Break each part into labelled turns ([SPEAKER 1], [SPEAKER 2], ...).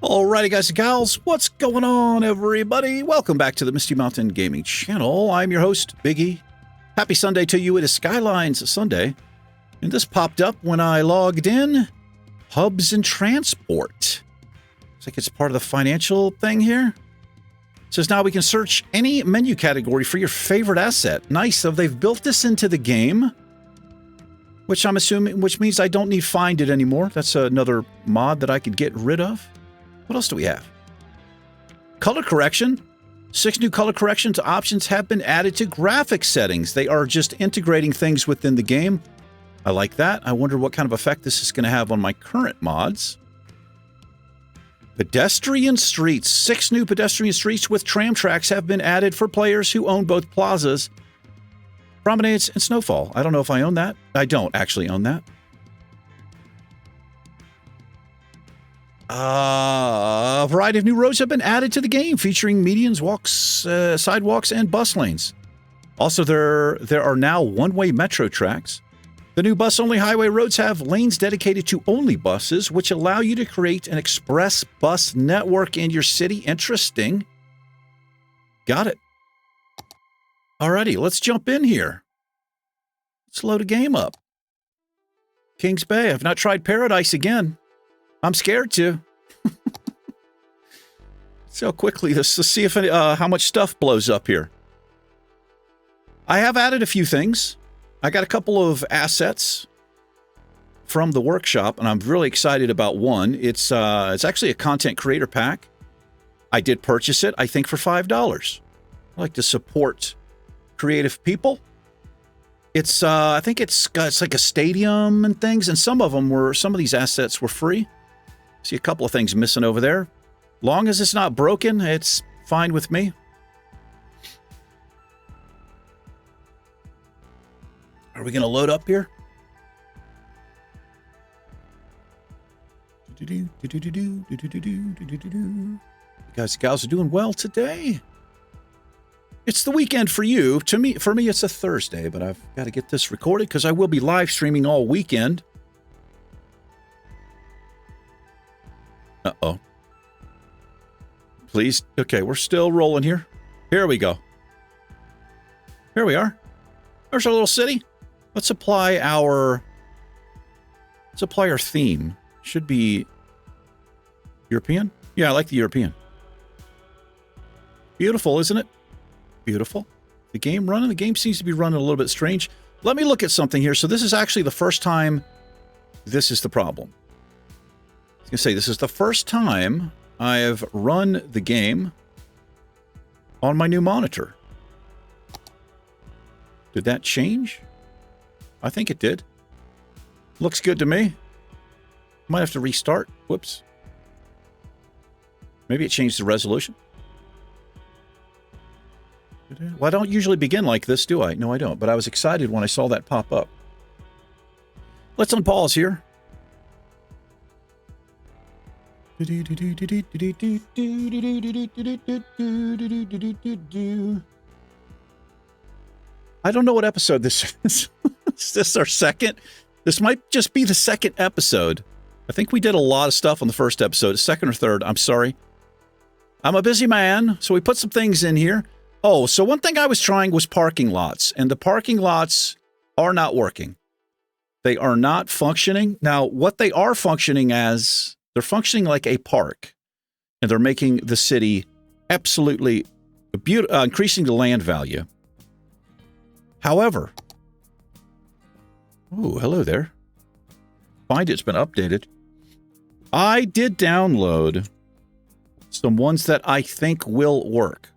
[SPEAKER 1] Alrighty, guys and gals, what's going on, everybody? Welcome back to the Misty Mountain Gaming Channel. I'm your host, Biggie. Happy Sunday to you. It is Skylines Sunday, and this popped up when I logged in. Hubs and transport. Looks like it's part of the financial thing here. It says now we can search any menu category for your favorite asset. Nice. So they've built this into the game, which I'm assuming, which means I don't need find it anymore. That's another mod that I could get rid of. What else do we have? Color correction. 6 new color corrections options have been added to graphics settings. They are just integrating things within the game. I like that. I wonder what kind of effect this is going to have on my current mods. Pedestrian streets. 6 new pedestrian streets with tram tracks have been added for players who own both plazas, promenades, and snowfall. I don't know if I own that. I don't actually own that. A variety of new roads have been added to the game, featuring medians, walks, sidewalks, and bus lanes. Also, there are now one-way metro tracks. The new bus-only highway roads have lanes dedicated to only buses, which allow you to create an express bus network in your city. Interesting. Got it. Alrighty, let's jump in here. Let's load a game up. Kings Bay. I've not tried Paradise again. I'm scared to. So quickly, let's see if how much stuff blows up here. I have added a few things. I got a couple of assets from the workshop, and I'm really excited about one. It's actually a content creator pack. I did purchase it, I think, for $5. I like to support creative people. It's I think it's like a stadium and things, and some of these assets were free. See a couple of things missing over there. Long as it's not broken, it's fine with me. Are we going to load up here? You guys and gals are doing well today. It's the weekend for you. For me, it's a Thursday, but I've got to get this recorded because I will be live streaming all weekend. Uh-oh. Please. Okay, we're still rolling here. Here we go. Here we are. There's our little city. Let's apply our theme. Should be European. Yeah, I like the European. Beautiful, isn't it? Beautiful. The game seems to be running a little bit strange. Let me look at something here. So this is actually the first time this is the problem. I was going to say, this is the first time I have run the game on my new monitor. Did that change? I think it did. Looks good to me. Might have to restart. Whoops. Maybe it changed the resolution. Well, I don't usually begin like this, do I? No, I don't. But I was excited when I saw that pop up. Let's unpause here. I don't know what episode this is. Is this our second? This might just be the second episode. I think we did a lot of stuff on the first episode. Second or third. I'm sorry. I'm a busy man, so we put some things in here. Oh, so one thing I was trying was parking lots, and the parking lots are not working. They are not functioning. Now, what they are functioning as, they're functioning like a park, and they're making the city absolutely beautiful, increasing the land value. However, oh, hello there. Find it's been updated. I did download some ones that I think will work,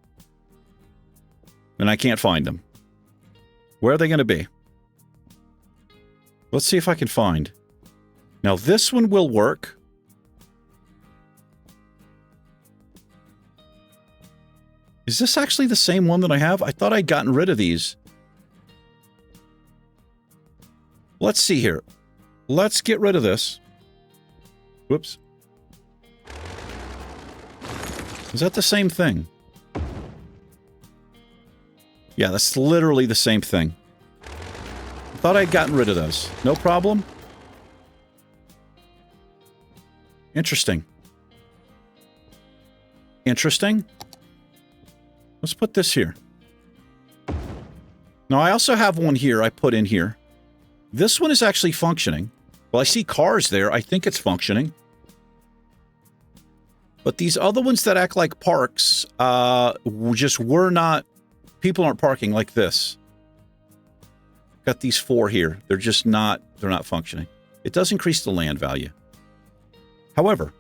[SPEAKER 1] and I can't find them. Where are they going to be? Let's see if I can find. Now, this one will work. Is this actually the same one that I have? I thought I'd gotten rid of these. Let's see here. Let's get rid of this. Whoops. Is that the same thing? Yeah, that's literally the same thing. I thought I'd gotten rid of those. No problem. Interesting. Interesting. Let's put this here. Now, I also have one here I put in here. This one is actually functioning. Well, I see cars there. I think it's functioning. But these other ones that act like parks just were not... People aren't parking like this. Got these 4 here. They're just not... They're not functioning. It does increase the land value. However,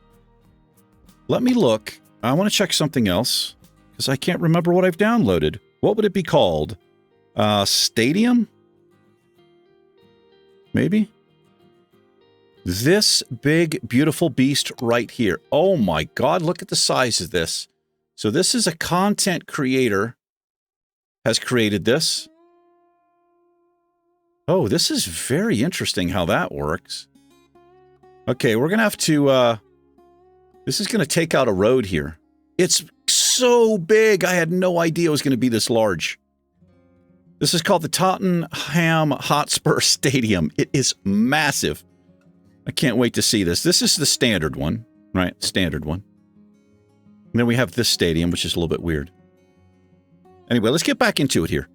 [SPEAKER 1] let me look. I want to check something else because I can't remember what I've downloaded. What would it be called? Stadium? Maybe? This big, beautiful beast right here. Oh my God, look at the size of this. So this is a content creator has created this. Oh, this is very interesting how that works. Okay, we're going to have to... this is going to take out a road here. It's so big, I had no idea it was going to be this large. This is called the Tottenham Hotspur Stadium. It is massive. I can't wait to see this. This is the standard one, right? Standard one. And then we have this stadium, which is a little bit weird. Anyway, let's get back into it here.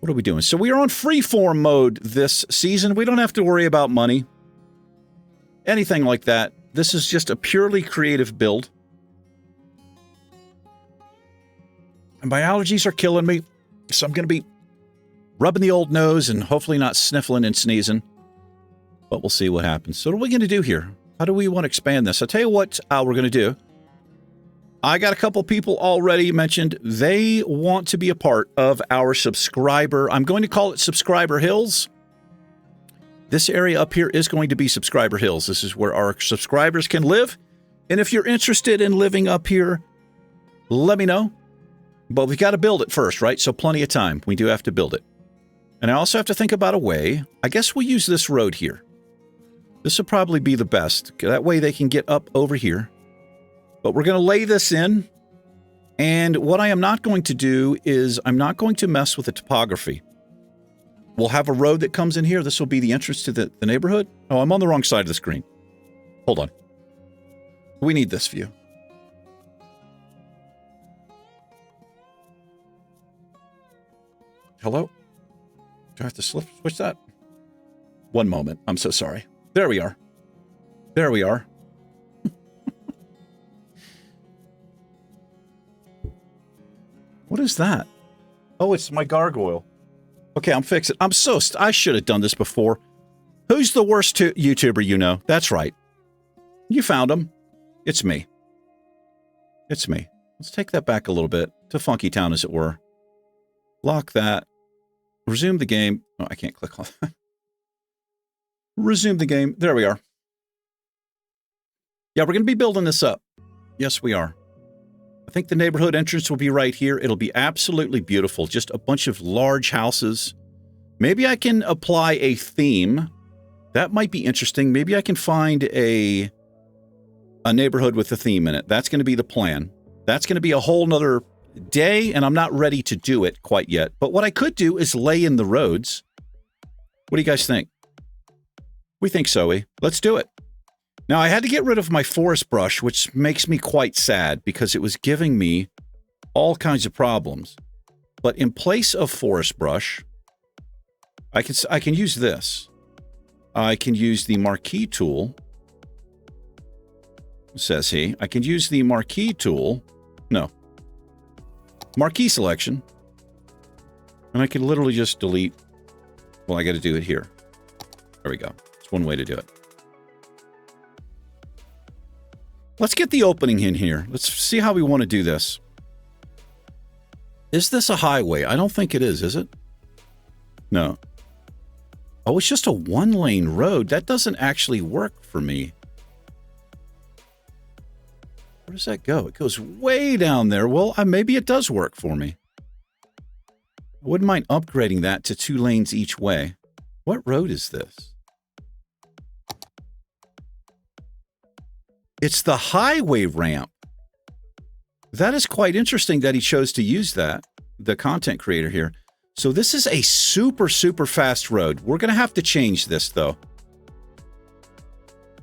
[SPEAKER 1] What are we doing? So we are on freeform mode this season. We don't have to worry about money. Anything like that. This is just a purely creative build. And my allergies are killing me, so I'm going to be rubbing the old nose and hopefully not sniffling and sneezing. But we'll see what happens. So what are we going to do here? How do we want to expand this? I'll tell you what we're going to do. I got a couple people already mentioned they want to be a part of our subscriber. I'm going to call it Subscriber Hills. This area up here is going to be Subscriber Hills. This is where our subscribers can live. And if you're interested in living up here, let me know. But we've got to build it first, right? So plenty of time. We do have to build it. And I also have to think about a way. I guess we'll use this road here. This will probably be the best. That way they can get up over here. But we're going to lay this in. And what I am not going to do is I'm not going to mess with the topography. We'll have a road that comes in here. This will be the entrance to the neighborhood. Oh, I'm on the wrong side of the screen. Hold on. We need this view. Hello? Do I have to switch that? One moment. I'm so sorry. There we are. There we are. What is that? Oh, it's my gargoyle. Okay, I'm fixing. I should have done this before. Who's the worst YouTuber you know? That's right. You found him. It's me. It's me. Let's take that back a little bit to Funky Town, as it were. Lock that. Resume the game. Oh, I can't click on that. Resume the game. There we are. Yeah, we're going to be building this up. Yes, we are. I think the neighborhood entrance will be right here. It'll be absolutely beautiful. Just a bunch of large houses. Maybe I can apply a theme. That might be interesting. Maybe I can find a neighborhood with a theme in it. That's going to be the plan. That's going to be a whole nother day, and I'm not ready to do it quite yet. But what I could do is lay in the roads. What do you guys think? We think so, Let's do it. Now, I had to get rid of my forest brush, which makes me quite sad because it was giving me all kinds of problems. But in place of forest brush, I can use this. I can use the marquee tool, says he. I can use the marquee tool. No. Marquee selection. And I can literally just delete. Well, I got to do it here. There we go. It's one way to do it. Let's get the opening in here. Let's see how we want to do this. Is this a highway? I don't think it is it? No. Oh, it's just a one-lane road. That doesn't actually work for me. Where does that go? It goes way down there. Well, maybe it does work for me. I wouldn't mind upgrading that to 2 lanes each way. What road is this? It's the highway ramp. That is quite interesting that he chose to use that, the content creator here. So this is a super, super fast road. We're going to have to change this, though.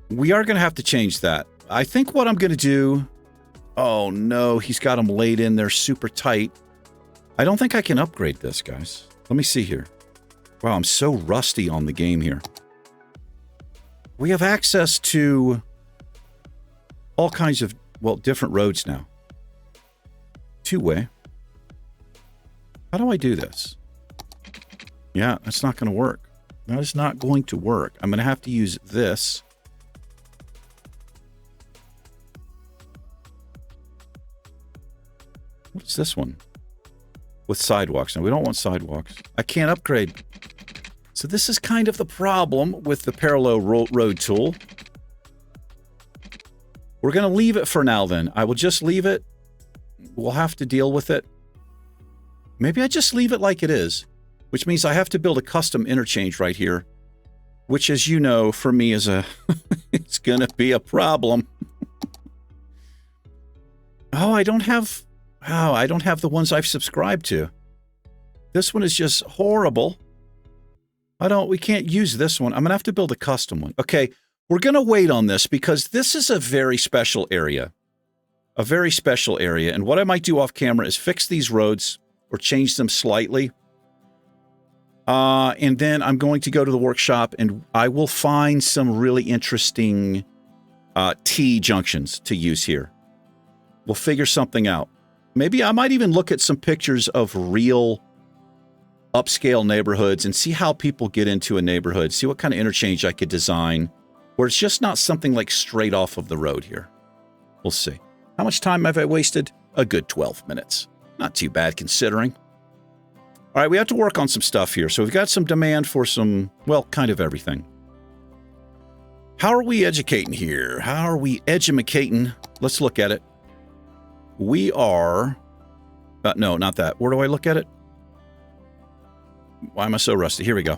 [SPEAKER 1] We are going to have to change that. I think what I'm going to do, Oh, no. He's got them laid in there super tight. I don't think I can upgrade this, guys. Let me see here. Wow, I'm so rusty on the game here. We have access to all kinds of, well, different roads now. Two-way. How do I do this? Yeah, that's not going to work. That is not going to work. I'm going to have to use this. What's this one? With sidewalks. Now, we don't want sidewalks. I can't upgrade. So this is kind of the problem with the parallel road tool. We're going to leave it for now then. I will just leave it. We'll have to deal with it. Maybe I just leave it like it is, which means I have to build a custom interchange right here, which, as you know, for me is a it's going to be a problem. I don't have the ones I've subscribed to. This one is just horrible. We can't use this one. I'm going to have to build a custom one. Okay, we're going to wait on this because this is a very special area. A very special area. And what I might do off camera is fix these roads or change them slightly. And then I'm going to go to the workshop and I will find some really interesting T-junctions to use here. We'll figure something out. Maybe I might even look at some pictures of real upscale neighborhoods and see how people get into a neighborhood, see what kind of interchange I could design, where it's just not something like straight off of the road here. We'll see. How much time have I wasted? A good 12 minutes. Not too bad considering. All right, we have to work on some stuff here. So we've got some demand for some, well, kind of everything. How are we educating here? How are we edumacating? Let's look at it. We are... no, not that. Where do I look at it? Why am I so rusty? Here we go.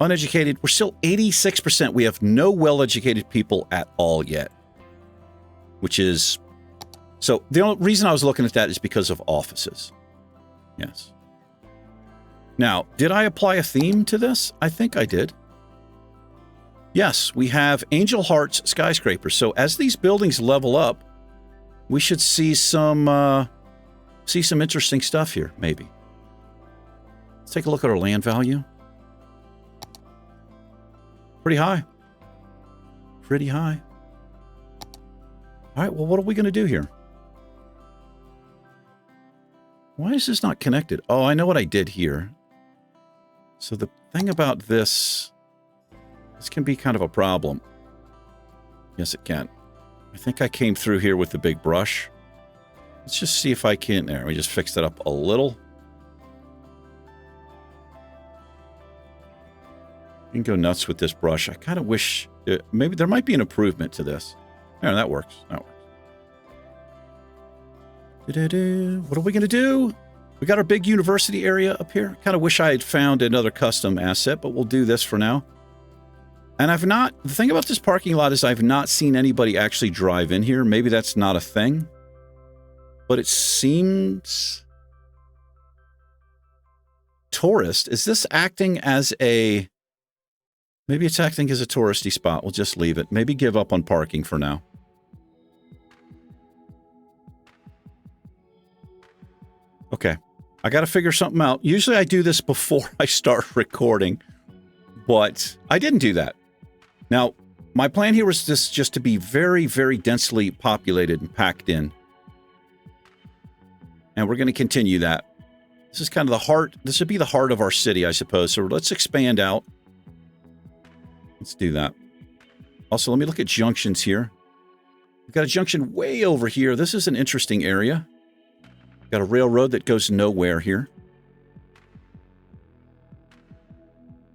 [SPEAKER 1] Uneducated. We're still 86%. We have no well-educated people at all yet. Which is... So the only reason I was looking at that is because of offices. Yes. Now, did I apply a theme to this? I think I did. Yes, we have Angel Hearts skyscrapers. So as these buildings level up, we should see some interesting stuff here, maybe. Let's take a look at our land value. Pretty high. Pretty high. All right, well, what are we going to do here? Why is this not connected? Oh, I know what I did here. So the thing about this can be kind of a problem. Yes, it can. I think I came through here with the big brush. Let's just see if I can... There, we just fixed it up a little. You can go nuts with this brush. I kind of wish... maybe there might be an improvement to this. There, that works. That works. What are we going to do? We got our big university area up here. Kind of wish I had found another custom asset, but we'll do this for now. And I've not... The thing about this parking lot is I've not seen anybody actually drive in here. Maybe that's not a thing. But it seems... Tourist. Is this acting as a... Maybe it's acting as a touristy spot. We'll just leave it. Maybe give up on parking for now. Okay. I got to figure something out. Usually I do this before I start recording. But I didn't do that. Now, my plan here was just to be very, very densely populated and packed in. And we're going to continue that. This is kind of the heart. This would be the heart of our city, I suppose. So let's expand out. Let's do that. Also, let me look at junctions here. We've got a junction way over here. This is an interesting area. Got a railroad that goes nowhere here.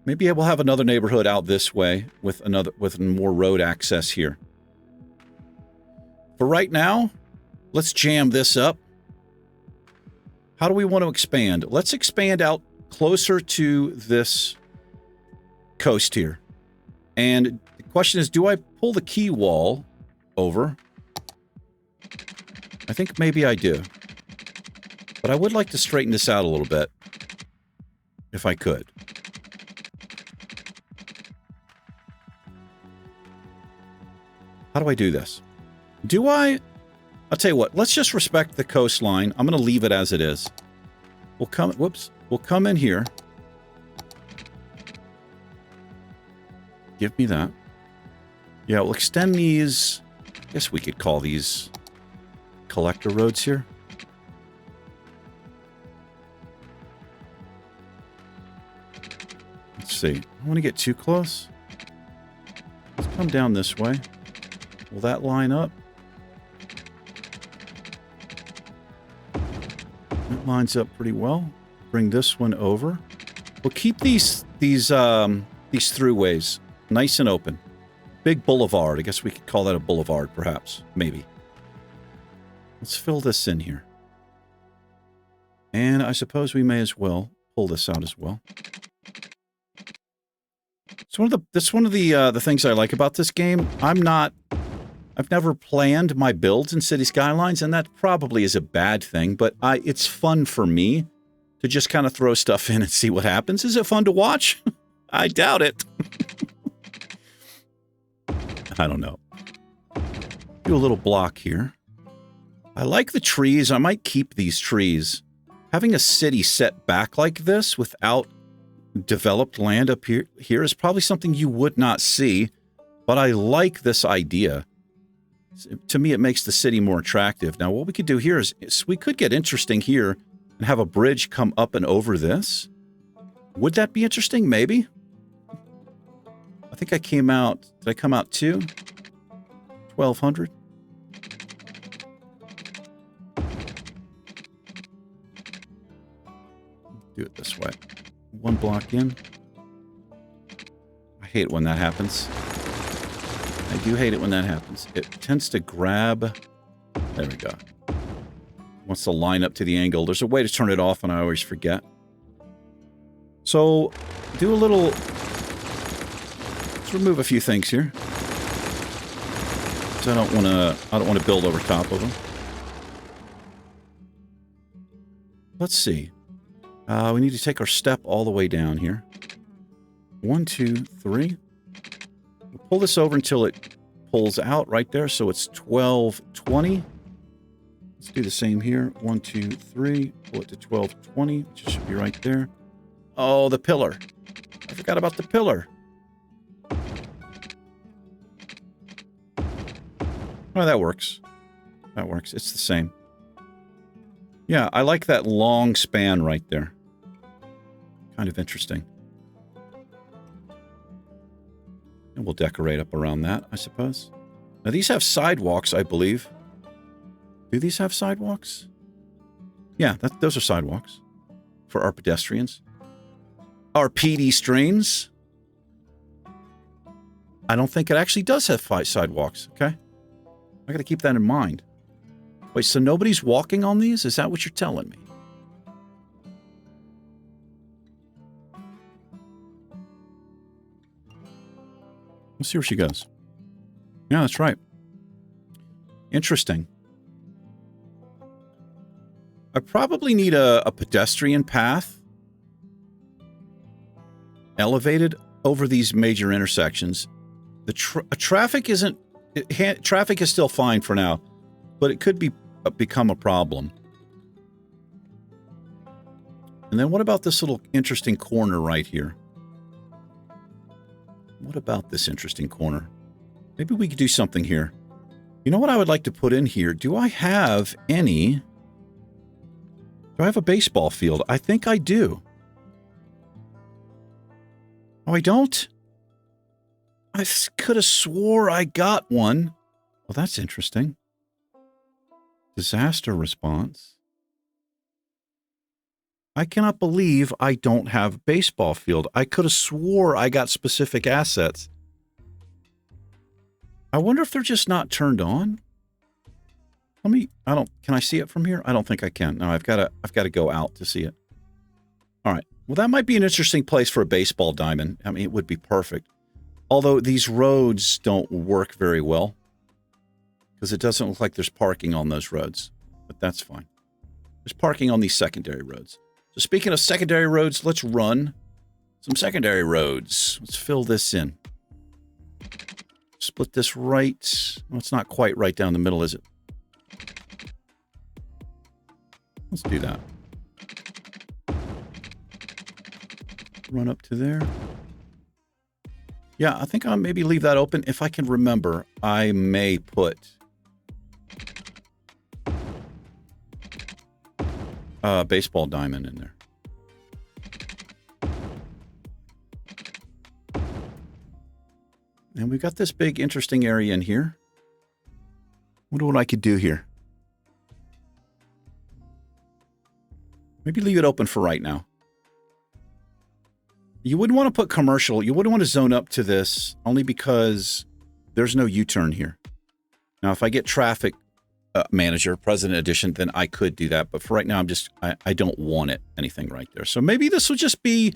[SPEAKER 1] Maybe we'll have another neighborhood out this way with more road access here. For right now, let's jam this up. How do we want to expand? Let's expand out closer to this coast here. And the question is, do I pull the key wall over? I think maybe I do. But I would like to straighten this out a little bit, if I could. How do I do this? Do I I'll tell you what, let's just respect the coastline. I'm going to leave it as it is. We'll come, whoops, we'll come in here. Give me that. Yeah, we'll extend these. I guess we could call these collector roads here. Let's see. I don't want to get too close. Let's come down this way. Will that line up? That lines up pretty well. Bring this one over. We'll keep these throughways nice and open. Big boulevard. I guess we could call that a boulevard, perhaps. Maybe. Let's fill this in here. And I suppose we may as well pull this out as well. That's one of the things I like about this game. I've never planned my builds in City Skylines, and that probably is a bad thing, but it's fun for me to just kind of throw stuff in and see what happens. Is it fun to watch? I doubt it. I don't know. Do a little block here. I like the trees. I might keep these trees. Having a city set back like this without developed land up here is probably something you would not see, but I like this idea. To me, it makes the city more attractive. Now, what we could do here is we could get interesting here and have a bridge come up and over this. Would that be interesting? Maybe. I think I came out... Did I come out to 1,200? Do it this way. One block in. I hate when that happens. I do hate it when that happens. It tends to grab... There we go. Wants to line up to the angle. There's a way to turn it off, and I always forget. So, do a little... Let's remove a few things here. So I don't want to build over top of them. Let's see. We need to take our step all the way down here. 1, 2, 3. We'll pull this over until it pulls out right there, so it's 1220. Let's do the same here. 1, 2, 3. Pull it to 1220, which should be right there. Oh, the pillar. I forgot about the pillar. Oh, that works. That works. It's the same. Yeah, I like that long span right there. Kind of interesting. And we'll decorate up around that, I suppose. Now, these have sidewalks, I believe. Do these have sidewalks? Yeah, those are sidewalks for our pedestrians. Our pedestrians. I don't think it actually does have 5 sidewalks, okay? I got to keep that in mind. Wait, so nobody's walking on these? Is that what you're telling me? Let's see where she goes. Yeah, that's right. Interesting. I probably need a pedestrian path elevated over these major intersections. The traffic isn't... traffic is still fine for now, but it could become a problem. And then what about this little interesting corner right here? What about this interesting corner? Maybe we could do something here. You know what I would like to put in here? Do I have any... Do I have a baseball field? I think I do. Oh, I don't? I could have swore I got one. Well, that's interesting. Disaster response. I cannot believe I don't have a baseball field. I could have swore I got specific assets. I wonder if they're just not turned on. Can I see it from here? I don't think I can. No, I've got to go out to see it. All right. Well, that might be an interesting place for a baseball diamond. I mean, it would be perfect. Although these roads don't work very well because it doesn't look like there's parking on those roads, but that's fine. There's parking on these secondary roads. So speaking of secondary roads, let's run some secondary roads. Let's fill this in. Split this right. Well, it's not quite right down the middle, is it? Let's do that. Run up to there. Yeah, I think I'll maybe leave that open. If I can remember, I may put a baseball diamond in there. And we've got this big, interesting area in here. Wonder what I could do here. Maybe leave it open for right now. You wouldn't want to put commercial. You wouldn't want to zone up to this only because there's no U-turn here. Now, if I get traffic manager, president edition, then I could do that. But for right now, I don't want it, anything right there. So maybe this will just be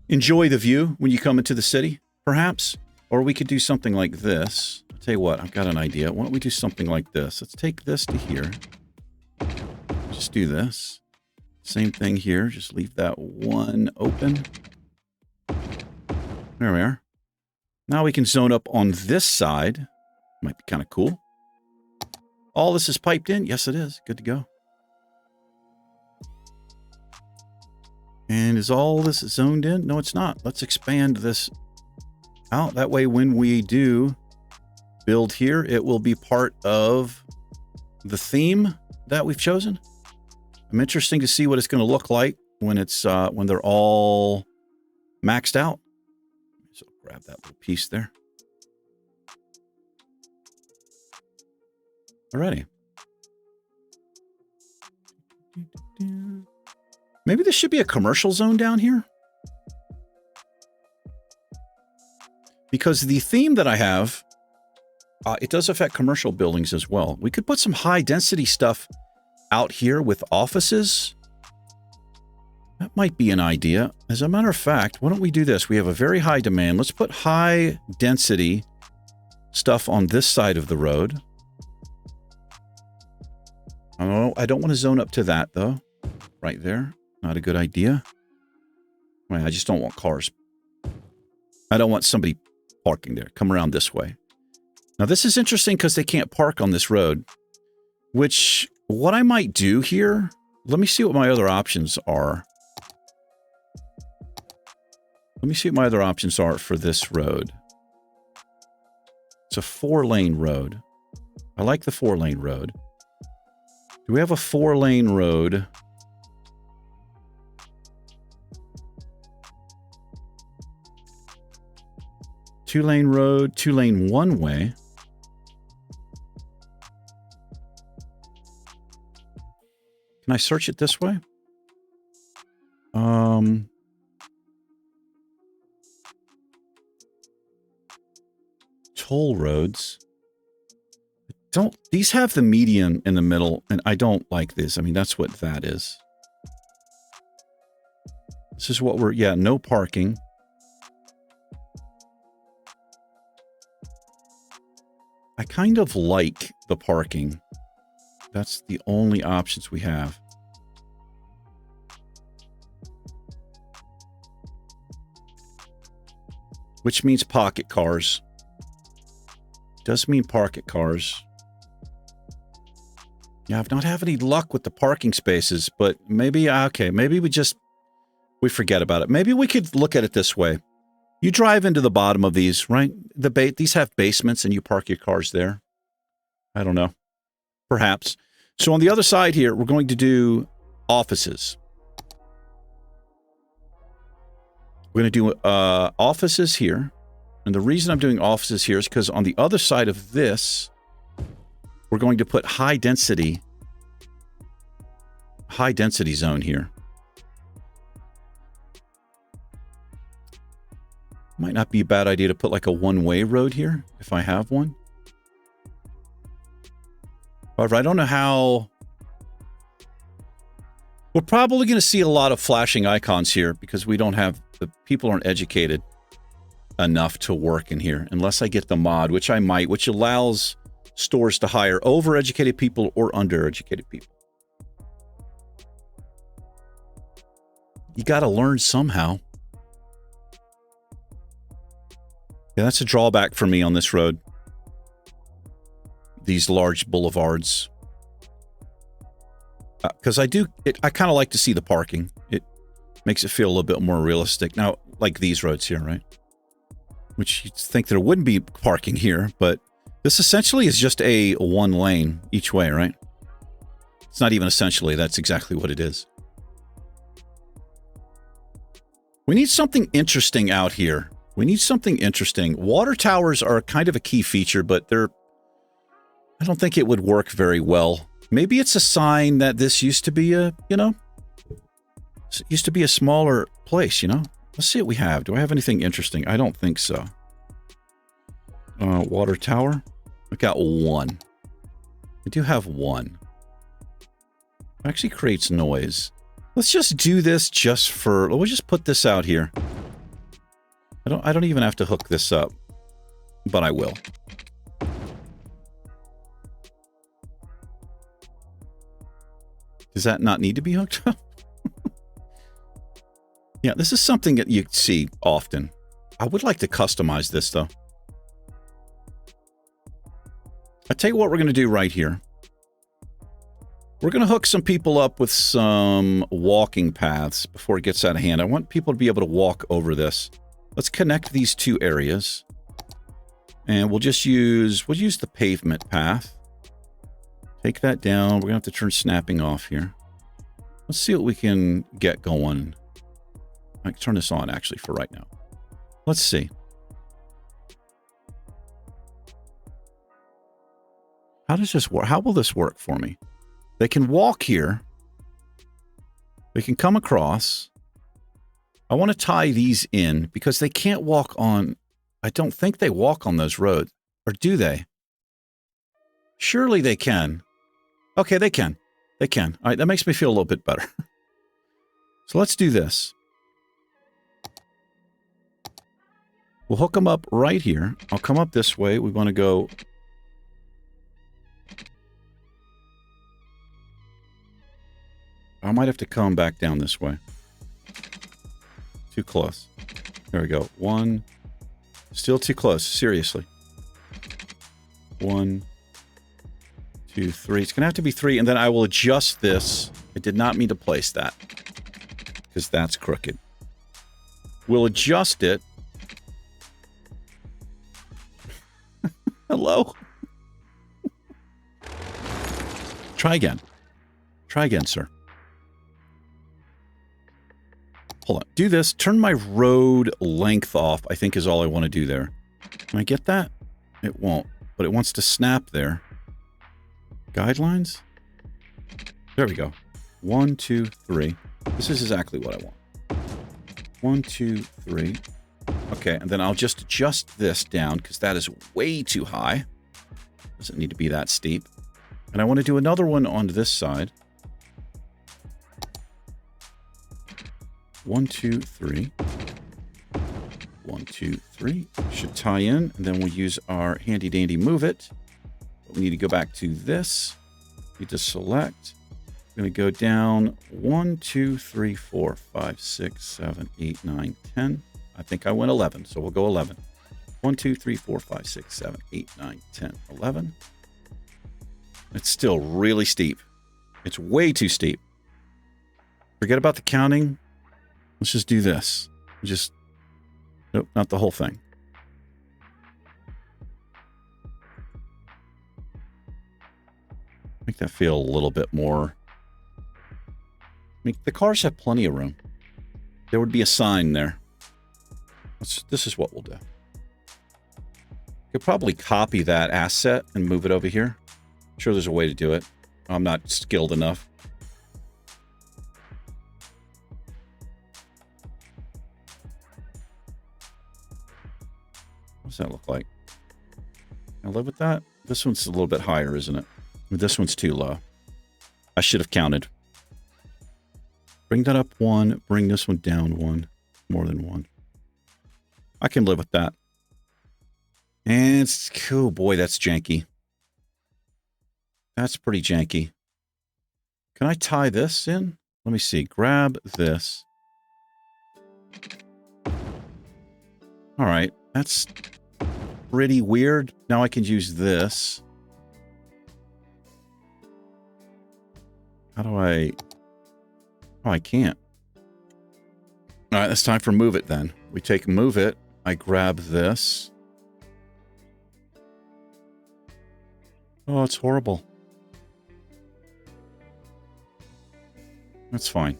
[SPEAKER 1] enjoy the view when you come into the city, perhaps. Or we could do something like this. I'll tell you what, I've got an idea. Why don't we do something like this? Let's take this to here. Just do this. Same thing here. Just leave that one open. There we are. Now we can zone up on this side. Might be kind of cool. All this is piped in? Yes, it is. Good to go. And is all this zoned in? No, it's not. Let's expand this out. That way, when we do build here, it will be part of the theme that we've chosen. I'm interested to see what it's going to look like when it's when they're all maxed out. So grab that little piece there. Alrighty. Maybe this should be a commercial zone down here. Because the theme that I have, it does affect commercial buildings as well. We could put some high density stuff out here with offices. That might be an idea. As a matter of fact, why don't we do this? We have a very high demand. Let's put high density stuff on this side of the road. Oh, I don't want to zone up to that though. Right there. Not a good idea. I just don't want cars. I don't want somebody parking there. Come around this way. Now this is interesting because they can't park on this road, which what I might do here, let me see what my other options are. Let me see what my other options are for this road. It's a 4-lane road. I like the 4-lane road. Do we have a 4-lane road? Two-lane road, 2-lane one-way. Can I search it this way? Toll roads. These have the median in the middle, and I don't like this. I mean, that's what that is. This is what no parking. I kind of like the parking. That's the only options we have. Which means pocket cars. Does mean pocket cars. Yeah, I've not had any luck with the parking spaces, but maybe, okay, maybe we forget about it. Maybe we could look at it this way. You drive into the bottom of these, right? These have basements and you park your cars there. I don't know. Perhaps. So on the other side here, we're going to do offices. We're going to do offices here. And the reason I'm doing offices here is because on the other side of this, we're going to put high density zone here. Might not be a bad idea to put like a one-way road here if I have one. However, I don't know how. We're probably going to see a lot of flashing icons here because we don't have, the people aren't educated enough to work in here unless I get the mod, which I might, which allows stores to hire overeducated people or undereducated people. You got to learn somehow. Yeah, that's a drawback for me on this road. These large boulevards. Because I kind of like to see the parking. It makes it feel a little bit more realistic. Now, like these roads here, right? Which you'd think there wouldn't be parking here, but this essentially is just a one lane each way, right? It's not even essentially, that's exactly what it is. We need something interesting out here. We need something interesting. Water towers are kind of a key feature, but I don't think it would work very well. Maybe it's a sign that this used to be a, used to be a smaller place, Let's see what we have. Do I have anything interesting? I don't think so. Water tower. I got one. I do have one. It actually creates noise. Let's just do this we'll just put this out here. I don't even have to hook this up, but I will. Does that not need to be hooked up? Yeah, this is something that you see often. I would like to customize this, though. I'll tell you what we're going to do right here. We're going to hook some people up with some walking paths before it gets out of hand. I want people to be able to walk over this. Let's connect these two areas. And we'll use the pavement path. Take that down. We're going to have to turn snapping off here. Let's see what we can get going. I can turn this on, actually, for right now. Let's see. How does this work? How will this work for me? They can walk here. They can come across. I want to tie these in because they can't walk on... I don't think they walk on those roads. Or do they? Surely they can. Okay, they can. They can. All right, that makes me feel a little bit better. So let's do this. We'll hook them up right here. I'll come up this way. We want to go... I might have to come back down this way. Too close. There we go. One. Still too close. Seriously. 1, 2, 3. It's going to have to be 3, and then I will adjust this. I did not mean to place that, because that's crooked. We'll adjust it. Hello? Try again. Try again, sir. Hold on. Do this. Turn my road length off, I think is all I want to do there. Can I get that? It won't. But it wants to snap there. Guidelines? There we go. 1, 2, 3. This is exactly what I want. 1, 2, 3. Okay, and then I'll just adjust this down because that is way too high. Doesn't need to be that steep. And I want to do another one on this side. 1, 2, 3. 1, 2, 3. Should tie in, and then we'll use our handy dandy move it. But we need to go back to this. Need to select. I'm going to go down 1, 2, 3, 4, 5, 6, 7, 8, 9, 10. I think I went 11, so we'll go 11. 1, 2, 3, 4, 5, 6, 7, 8, 9, 10, 11. It's still really steep. It's way too steep. Forget about the counting. Let's just do this. Nope, not the whole thing. Make that feel a little bit more... the cars have plenty of room. There would be a sign there. This is what we'll do. Could probably copy that asset and move it over here. I'm sure there's a way to do it. I'm not skilled enough. What does that look like? Can I live with that? This one's a little bit higher, isn't it? This one's too low. I should have counted. Bring that up 1. Bring this one down 1. More than 1. I can live with that. And it's cool. Boy, that's janky. That's pretty janky. Can I tie this in? Let me see. Grab this. All right. That's pretty weird. Now I can use this. How do I... Oh, I can't. All right, it's time for move it then. We take move it. I grab this. Oh, it's horrible. That's fine.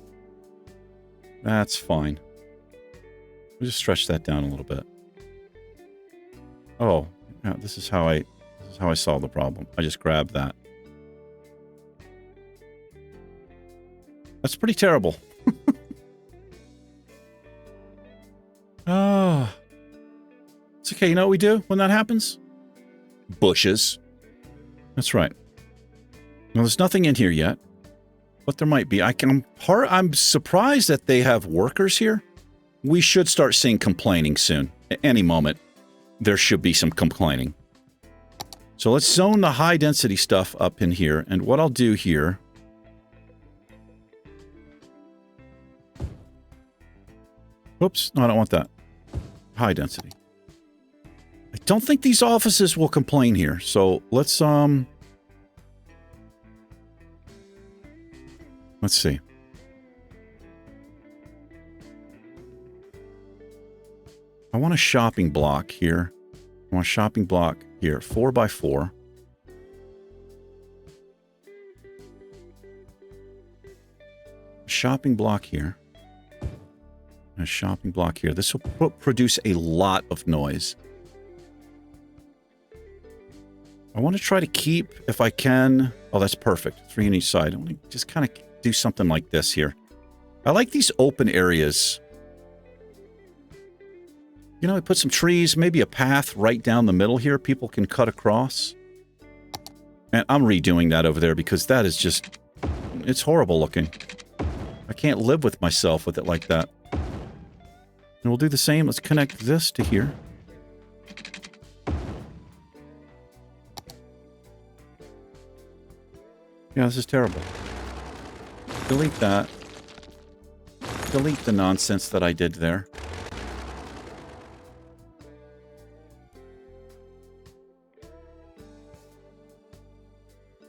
[SPEAKER 1] That's fine. We'll just stretch that down a little bit. Oh, yeah, this is how I solve the problem. I just grab that. That's pretty terrible. Oh. It's okay. You know what we do when that happens? Bushes. That's right. Well, there's nothing in here yet, but there might be. I'm surprised that they have workers here. We should start seeing complaining soon. At any moment, there should be some complaining. So let's zone the high density stuff up in here. And what I'll do here... Whoops. No, I don't want that. High density. I don't think these offices will complain here. So let's see. I want a shopping block here. I want a shopping block here. 4x4. Shopping block here. A shopping block here. This will produce a lot of noise. I want to try to keep, if I can... Oh, that's perfect. 3 on each side. I want to just kind of do something like this here. I like these open areas. You know, I put some trees, maybe a path right down the middle here. People can cut across. And I'm redoing that over there because that is just... It's horrible looking. I can't live with myself with it like that. And we'll do the same. Let's connect this to here. Yeah, this is terrible. Delete that. Delete the nonsense that I did there.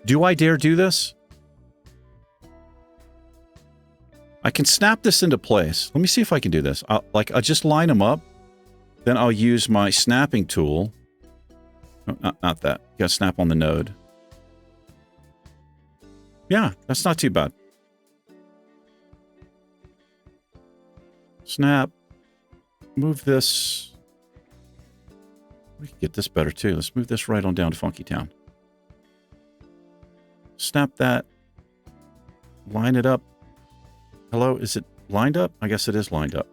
[SPEAKER 1] Do I dare do this? I can snap this into place. Let me see if I can do this. I'll just line them up. Then I'll use my snapping tool. No, not that. You gotta snap on the node. Yeah, that's not too bad. Snap. Move this. We can get this better too. Let's move this right on down to Funky Town. Snap that. Line it up. Hello, is it lined up? I guess it is lined up.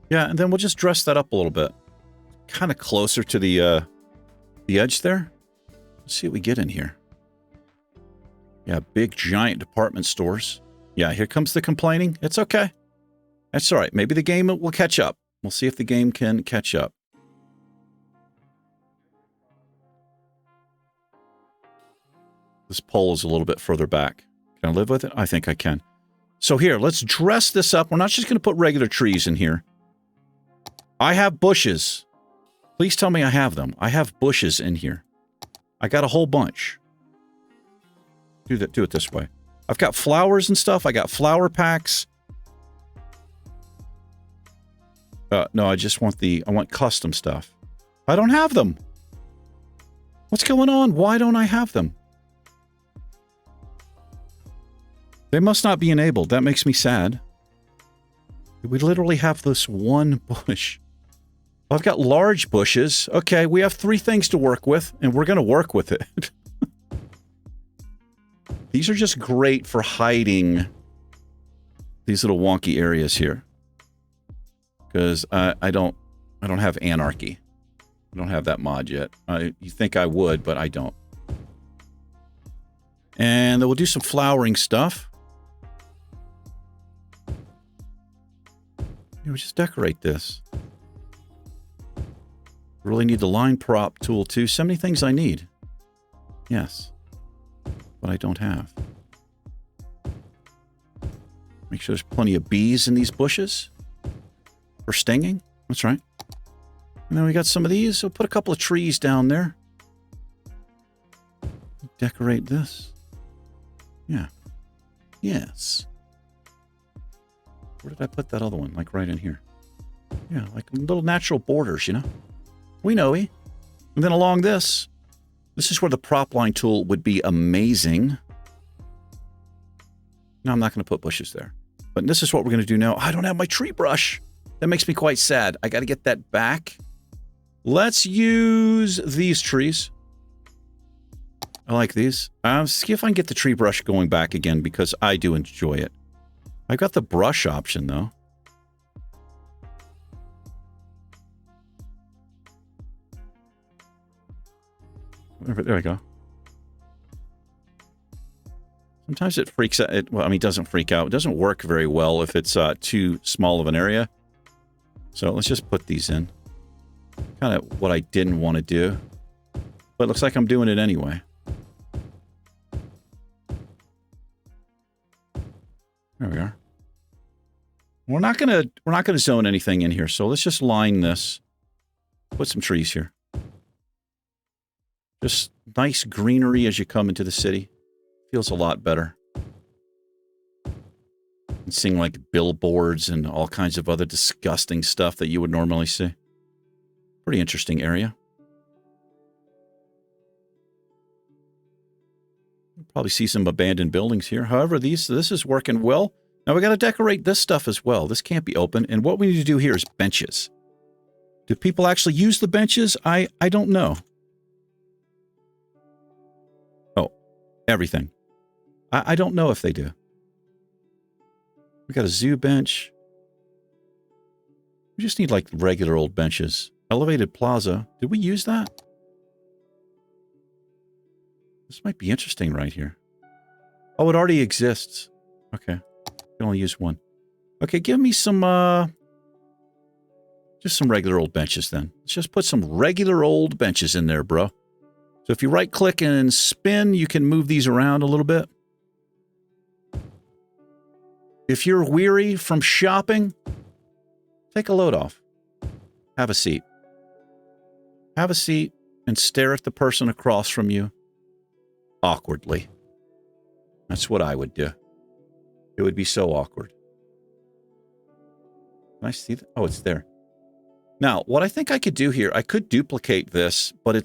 [SPEAKER 1] Yeah, and then we'll just dress that up a little bit. Kind of closer to the edge there. Let's see what we get in here. Yeah, big, giant department stores. Yeah, here comes the complaining. It's okay. That's all right. Maybe the game will catch up. We'll see if the game can catch up. This pole is a little bit further back. Can I live with it? I think I can. So here, let's dress this up. We're not just going to put regular trees in here. I have bushes. Please tell me I have them. I have bushes in here. I got a whole bunch. Do it this way. I've got flowers and stuff. I got flower packs. No, I just want I want custom stuff. I don't have them. What's going on? Why don't I have them? They must not be enabled. That makes me sad. We literally have this one bush. Well, I've got large bushes. Okay, we have 3 things to work with, and we're going to work with it. These are just great for hiding these little wonky areas here. Because I don't have anarchy. I don't have that mod yet. You think I would, but I don't. And then we'll do some flowering stuff. We just decorate this. Really need the line prop tool too. So many things I need. Yes. But I don't have. Make sure there's plenty of bees in these bushes. For stinging. That's right. And then we got some of these. So put a couple of trees down there. Decorate this. Yeah. Yes. Where did I put that other one? Like right in here. Yeah, like little natural borders, you know? We know. And then along this is where the prop line tool would be amazing. No, I'm not going to put bushes there. But this is what we're going to do now. I don't have my tree brush. That makes me quite sad. I got to get that back. Let's use these trees. I like these. See if I can get the tree brush going back again because I do enjoy it. I've got the brush option, though. There we go. Sometimes it freaks out. Well, I mean, it doesn't freak out. It doesn't work very well if it's too small of an area. So let's just put these in. Kind of what I didn't want to do. But it looks like I'm doing it anyway. There we are. We're not gonna zone anything in here, so let's just line this. Put some trees here. Just nice greenery as you come into the city. Feels a lot better. And seeing like billboards and all kinds of other disgusting stuff that you would normally see. Pretty interesting area. You'll probably see some abandoned buildings here. However, this is working well. Now we got to decorate this stuff as well. This can't be open. And what we need to do here is benches. Do people actually use the benches? I don't know. Oh, everything. I don't know if they do. We got a zoo bench. We just need like regular old benches. Elevated plaza. Did we use that? This might be interesting right here. Oh, it already exists. Okay. I can only use one. Okay, give me some, just some regular old benches then. Let's just put some regular old benches in there, bro. So if you right-click and spin, you can move these around a little bit. If you're weary from shopping, take a load off. Have a seat. Have a seat and stare at the person across from you awkwardly. That's what I would do. It would be so awkward. Can I see that? Oh, it's there. Now, what I think I could do here, I could duplicate this, but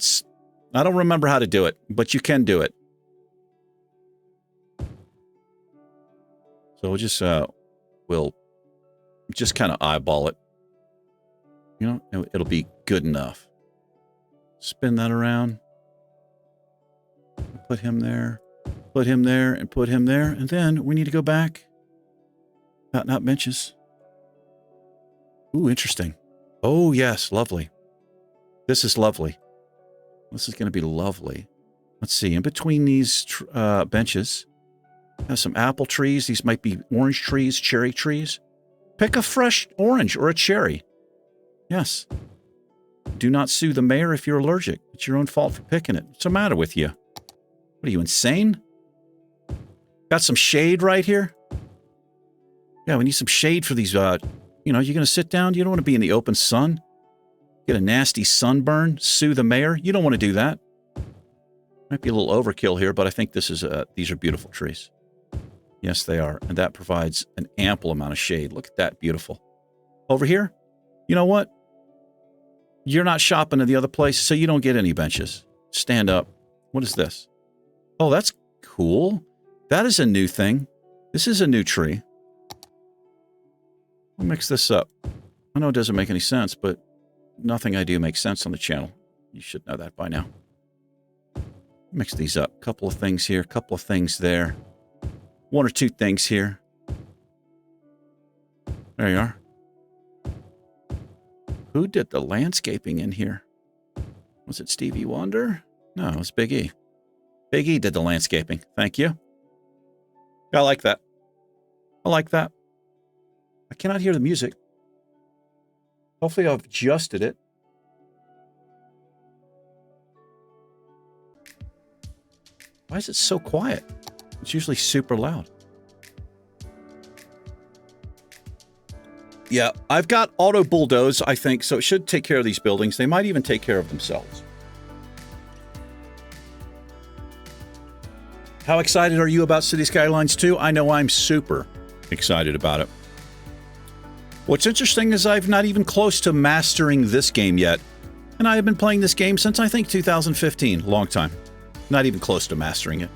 [SPEAKER 1] I don't remember how to do it, but you can do it. So we'll just kind of eyeball it. You know, it'll be good enough. Spin that around. Put him there. Put him there and put him there. And then we need to go back. Not benches. Ooh, interesting. Oh, yes. Lovely. This is lovely. This is going to be lovely. Let's see. In between these benches, have some apple trees. These might be orange trees, cherry trees. Pick a fresh orange or a cherry. Yes. Do not sue the mayor if you're allergic. It's your own fault for picking it. What's the matter with you? What are you, insane? Got some shade right here? Yeah, we need some shade for these, you know, you're going to sit down. You don't want to be in the open sun. Get a nasty sunburn. Sue the mayor. You don't want to do that. Might be a little overkill here, but I think these are beautiful trees. Yes, they are. And that provides an ample amount of shade. Look at that. Beautiful. Over here, you know what? You're not shopping at the other place, so you don't get any benches. Stand up. What is this? Oh, that's cool. That is a new thing. This is a new tree. We'll mix this up. I know it doesn't make any sense, but nothing I do makes sense on the channel. You should know that by now. Mix these up. Couple of things here, couple of things there. One or two things here. There you are. Who did the landscaping in here? Was it Stevie Wonder? No, it was Big E. Big E did the landscaping. Thank you. I like that. I like that. I cannot hear the music. Hopefully I've adjusted it. Why is it so quiet? It's usually super loud. Yeah, I've got auto bulldoze, I think, so it should take care of these buildings. They might even take care of themselves. How excited are you about City Skylines 2? I know I'm super excited about it. What's interesting is I've not even close to mastering this game yet. And I have been playing this game since, I think, 2015. Long time. Not even close to mastering it.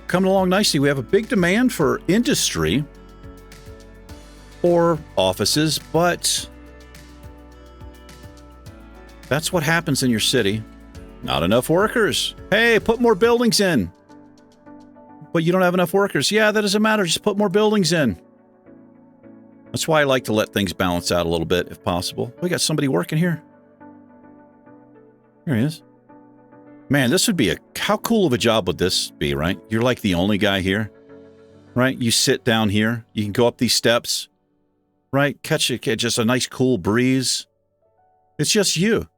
[SPEAKER 1] Coming along nicely. We have a big demand for industry or offices, but that's what happens in your city. Not enough workers. Hey, put more buildings in. But you don't have enough workers. Yeah, that doesn't matter. Just put more buildings in. That's why I like to let things balance out a little bit, if possible. We got somebody working here. There he is. Man, this would be how cool of a job would this be, right? You're like the only guy here, right? You sit down here. You can go up these steps, right? Catch just a nice cool breeze. It's just you.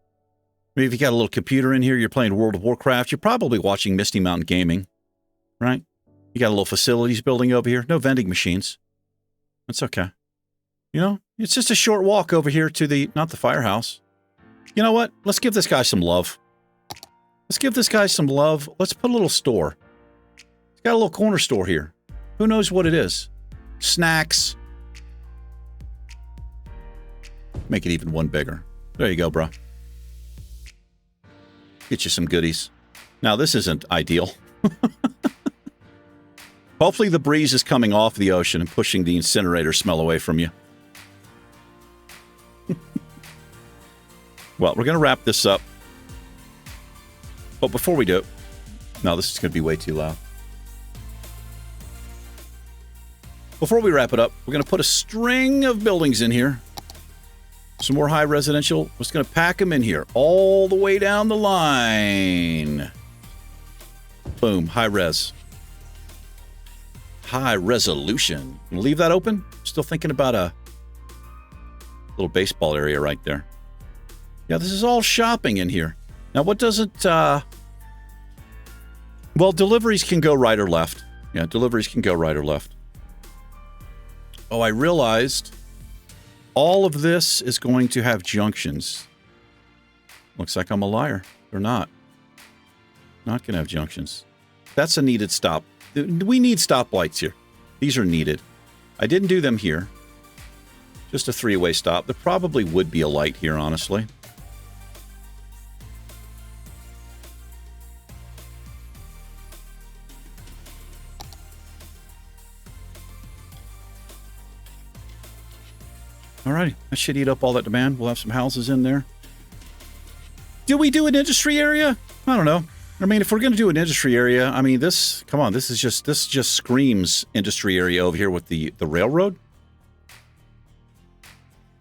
[SPEAKER 1] Maybe if you got a little computer in here, you're playing World of Warcraft. You're probably watching Misty Mountain Gaming, right? You got a little facilities building over here. No vending machines. That's okay. You know, it's just a short walk over here to not the firehouse. You know what? Let's give this guy some love. Let's give this guy some love. Let's put a little store. He's got a little corner store here. Who knows what it is? Snacks. Make it even one bigger. There you go, bro. Get you some goodies. Now, this isn't ideal. Hopefully the breeze is coming off the ocean and pushing the incinerator smell away from you. Well, we're going to wrap this up. But before we do, no, this is going to be way too loud. Before we wrap it up, we're going to put a string of buildings in here. Some more high residential. We're just going to pack them in here all the way down the line. Boom, high res. High resolution. Leave that open. Still thinking about a little baseball area right there. Yeah, this is all shopping in here. Now, what doesn't... well, deliveries can go right or left. Yeah, deliveries can go right or left. Oh, I realized all of this is going to have junctions. Looks like I'm a liar. They're not. Not going to have junctions. That's a needed stop. We need stoplights here. These are needed. I didn't do them here. Just a three-way stop. There probably would be a light here, honestly. Alrighty, that should eat up all that demand. We'll have some houses in there. Do we do an industry area? I don't know. I mean, if we're going to do an industry area, I mean, come on, this just screams industry area over here with the railroad.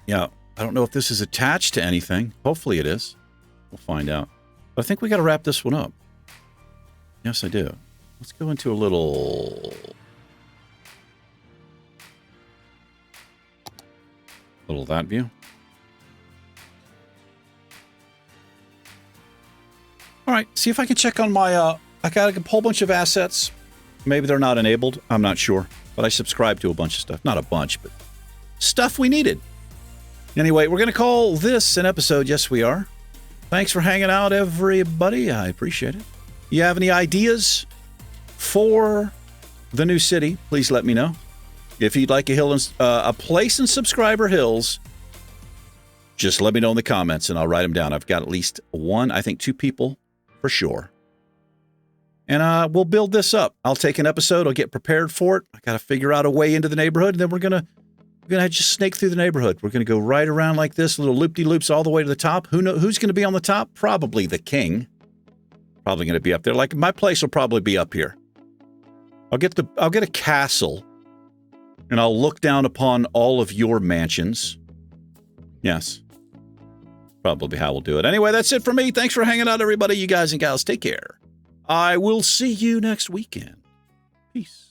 [SPEAKER 1] Yeah, I don't know if this is attached to anything. Hopefully it is. We'll find out. But I think we got to wrap this one up. Yes, I do. Let's go into a little that view. All right, see if I can check on my, I got a whole bunch of assets. Maybe they're not enabled. I'm not sure. But I subscribe to a bunch of stuff. Not a bunch, but stuff we needed. Anyway, we're going to call this an episode. Yes, we are. Thanks for hanging out, everybody. I appreciate it. You have any ideas for the new city, please let me know. If you'd like a place in Subscriber Hills, just let me know in the comments and I'll write them down. I've got at least one, I think 2 people for sure. And we'll build this up. I'll take an episode. I'll get prepared for it. I got to figure out a way into the neighborhood. And then we're going to just snake through the neighborhood. We're going to go right around like this, little loop-de-loops all the way to the top. Who's going to be on the top? Probably the king. Probably going to be up there. Like my place will probably be up here. I'll get a castle. And I'll look down upon all of your mansions. Yes. Probably how we'll do it. Anyway, that's it for me. Thanks for hanging out, everybody. You guys and gals, take care. I will see you next weekend. Peace.